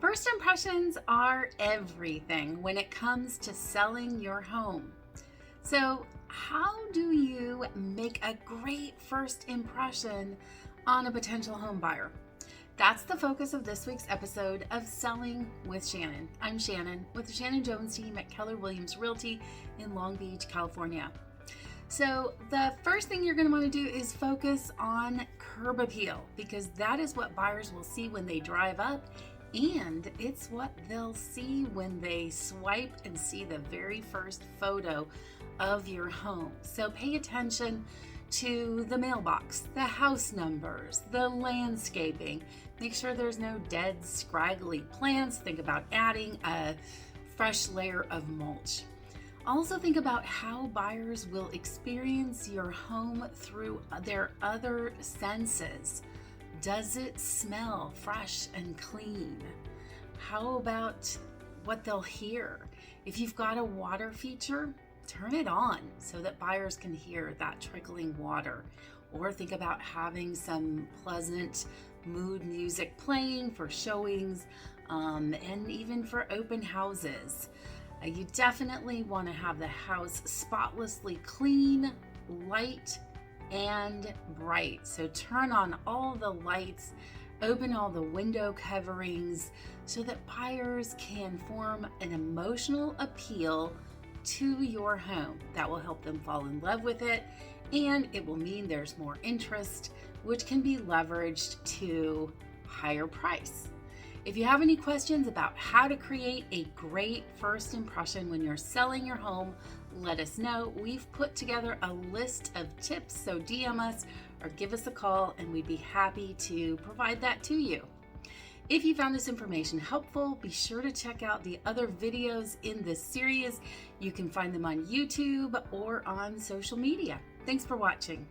First impressions are everything when it comes to selling your home. So, how do you make a great first impression on a potential home buyer? That's the focus of this week's episode of Selling with Shannon. I'm Shannon with the Shannon Jones Team at Keller Williams Realty in Long Beach, California. So the first thing you're going to want to do is focus on curb appeal, because that is what buyers will see when they drive up, and it's what they'll see when they swipe and see the very first photo of your home. So pay attention to the mailbox, the house numbers, the landscaping. Make sure there's no dead, scraggly plants. Think about adding a fresh layer of mulch. Also think about how buyers will experience your home through their other senses. Does it smell fresh and clean? How about what they'll hear? If you've got a water feature, turn it on so that buyers can hear that trickling water. Or think about having some pleasant mood music playing for showings and even for open houses. You definitely want to have the house spotlessly clean, light, and bright. So turn on all the lights, open all the window coverings so that buyers can form an emotional appeal to your home. That will help them fall in love with it, and it will mean there's more interest, which can be leveraged to higher price. If you have any questions about how to create a great first impression when you're selling your home, let us know. We've put together a list of tips, so DM us or give us a call and we'd be happy to provide that to you. If you found this information helpful, be sure to check out the other videos in this series. You can find them on YouTube or on social media. Thanks for watching.